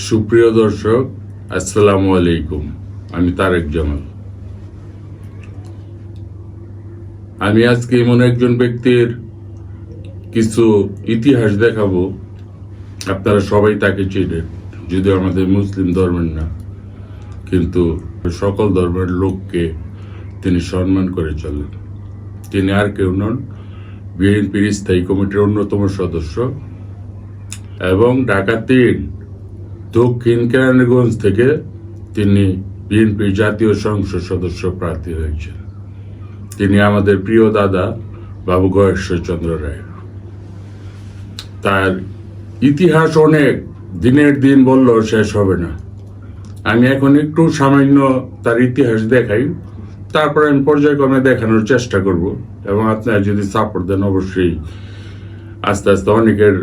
সুপ্রিয় দর্শক, আসসালামু আলাইকুম। আমি তারেক জামাল। আমি আজকে এমন একজন ব্যক্তির কিছু ইতিহাস দেখাবো। আপনারা সবাই তাকে চিনেন, যদিও আমাদের মুসলিম ধর্মের না, কিন্তু সকল ধর্মের লোককে তিনি সম্মান করে চলেন। তিনি আর কেউ নন, বিএনপির স্থায়ী কমিটির অন্যতম সদস্য এবং ঢাকা ৩ দক্ষিণ কেরানীগঞ্জ থেকে তিনি বিএনপির জাতীয় সংসদ সদস্য প্রার্থী হয়েছেন। তিনি আমাদের প্রিয় দাদা বাবু গয়েশ্বর চন্দ্র রায়। তার ইতিহাস অনেক, দিনের দিন বললেও শেষ হবে না। আমি এখন একটু সামান্য তার ইতিহাস দেখাই, তারপরে আমি পর্যায়ক্রমে দেখানোর চেষ্টা করব এবং আপনারা যদি সাপোর্ট দেন অবশ্যই আস্তে আস্তে অনেকের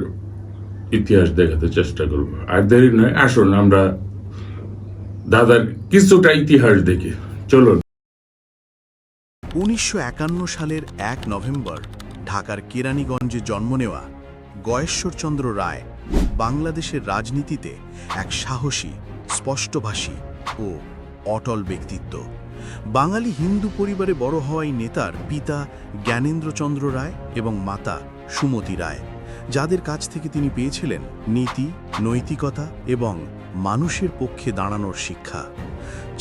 ইতিহাস দেখাতে চেষ্টা করব। আর দেরি নয়, আসুন আমরা দাদার কিছুটা ইতিহাস দেখি। চলুন। ১৯৫১ সালের ১ নভেম্বর ঢাকার কেরানীগঞ্জে জন্ম নেওয়া গয়েশ্বরচন্দ্র রায় বাংলাদেশের রাজনীতিতে এক সাহসী, স্পষ্টভাষী ও অটল ব্যক্তিত্ব। বাঙালি হিন্দু পরিবারে বড় হওয়ায় নেতার পিতা জ্ঞানেন্দ্রচন্দ্র রায় এবং মাতা সুমতি রায়, যাদের কাছ থেকে তিনি পেয়েছিলেন নীতি, নৈতিকতা এবং মানুষের পক্ষে দাঁড়ানোর শিক্ষা।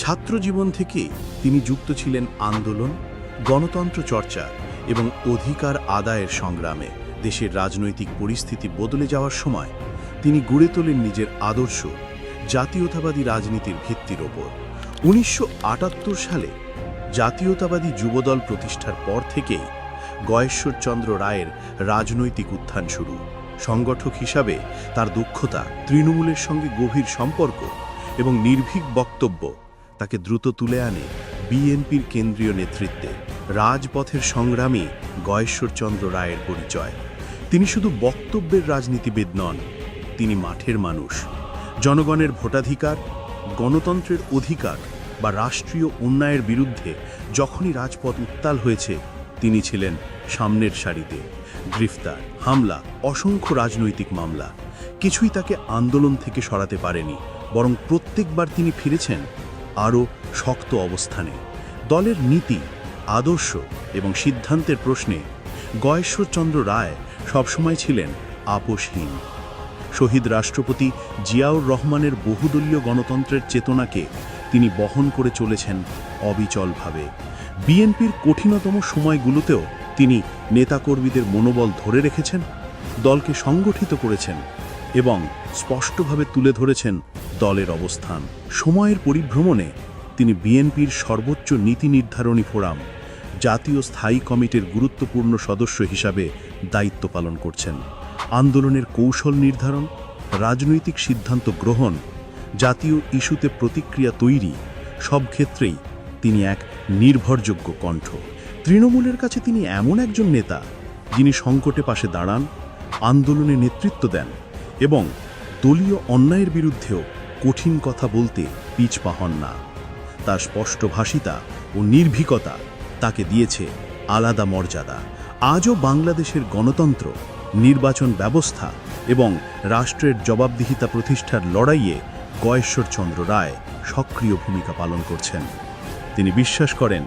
ছাত্রজীবন থেকে তিনি যুক্ত ছিলেন আন্দোলন, গণতন্ত্র চর্চা এবং অধিকার আদায়ের সংগ্রামে। দেশের রাজনৈতিক পরিস্থিতি বদলে যাওয়ার সময় তিনি গড়ে তোলেন নিজের আদর্শ জাতীয়তাবাদী রাজনীতির ভিত্তির ওপর। ১৯৭৮ সালে জাতীয়তাবাদী যুবদল প্রতিষ্ঠার পর থেকেই গয়েশ্বরচন্দ্র রায়ের রাজনৈতিক উত্থান শুরু। সংগঠক হিসাবে তার দক্ষতা, তৃণমূলের সঙ্গে গভীর সম্পর্ক এবং নির্ভীক বক্তব্য তাকে দ্রুত তুলে আনে বিএনপির কেন্দ্রীয় নেতৃত্বে। রাজপথের সংগ্রামী গয়েশ্বরচন্দ্র রায়ের পরিচয়। তিনি শুধু বক্তব্যের রাজনীতিবিদ নন, তিনি মাঠের মানুষ। জনগণের ভোটাধিকার, গণতন্ত্রের অধিকার বা রাষ্ট্রীয় অন্যায়ের বিরুদ্ধে যখনই রাজপথ উত্তাল হয়েছে, তিনি ছিলেন সামনের সারিতে। গ্রেফতার, হামলা, অসংখ্য রাজনৈতিক মামলা কিছুই তাকে আন্দোলন থেকে সরাতে পারেনি, বরং প্রত্যেকবার তিনি ফিরেছেন আরও শক্ত অবস্থানে। দলের নীতি, আদর্শ এবং সিদ্ধান্তের প্রশ্নে গয়েশ্বরচন্দ্র রায় সবসময় ছিলেন আপোষহীন। শহীদ রাষ্ট্রপতি জিয়াউর রহমানের বহুদলীয় গণতন্ত্রের চেতনাকে তিনি বহন করে চলেছেন অবিচলভাবে। বিএনপির কঠিনতম সময়গুলোতেও তিনি নেতাকর্মীদের মনোবল ধরে রেখেছেন, দলকে সংগঠিত করেছেন এবং স্পষ্টভাবে তুলে ধরেছেন দলের অবস্থান। সময়ের পরিভ্রমণে তিনি বিএনপির সর্বোচ্চ নীতি নির্ধারণী ফোরাম, জাতীয় স্থায়ী কমিটির গুরুত্বপূর্ণ সদস্য হিসাবে দায়িত্ব পালন করছেন। আন্দোলনের কৌশল নির্ধারণ, রাজনৈতিক সিদ্ধান্ত গ্রহণ, জাতীয় ইস্যুতে প্রতিক্রিয়া তৈরি, সব ক্ষেত্রেই তিনি এক নির্ভরযোগ্য কণ্ঠ। তৃণমূলের কাছে তিনি এমন একজন নেতা যিনি সংকটে পাশে দাঁড়ান, আন্দোলনে নেতৃত্ব দেন এবং দলীয় অন্যায়ের বিরুদ্ধেও কঠিন কথা বলতে পিছপা হন না। তার স্পষ্টভাষিতা ও নির্ভীকতা তাকে দিয়েছে আলাদা মর্যাদা। আজও বাংলাদেশের গণতন্ত্র, নির্বাচন ব্যবস্থা এবং রাষ্ট্রের জবাবদিহিতা প্রতিষ্ঠার লড়াইয়ে গয়েশ্বরচন্দ্র রায় সক্রিয় ভূমিকা পালন করছেন। তিনি বিশ্বাস করেন,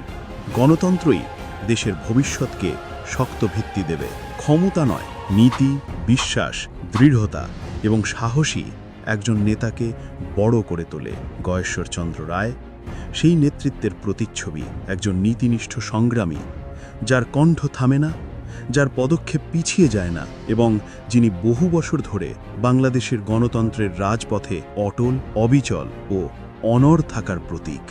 গণতন্ত্রই দেশের ভবিষ্যৎকে শক্ত ভিত্তি দেবে। ক্ষমতা নয়, নীতি, বিশ্বাস, দৃঢ়তা এবং সাহসী একজন নেতাকে বড় করে তোলে। গয়েশ্বরচন্দ্র রায় সেই নেতৃত্বের প্রতিচ্ছবি, একজন নীতিনিষ্ঠ সংগ্রামী, যার কণ্ঠ থামে না, যার পদক্ষেপ পিছিয়ে যায় না এবং যিনি বহু বছর ধরে বাংলাদেশের গণতন্ত্রের রাজপথে অটল, অবিচল ও অনড় থাকার প্রতীক।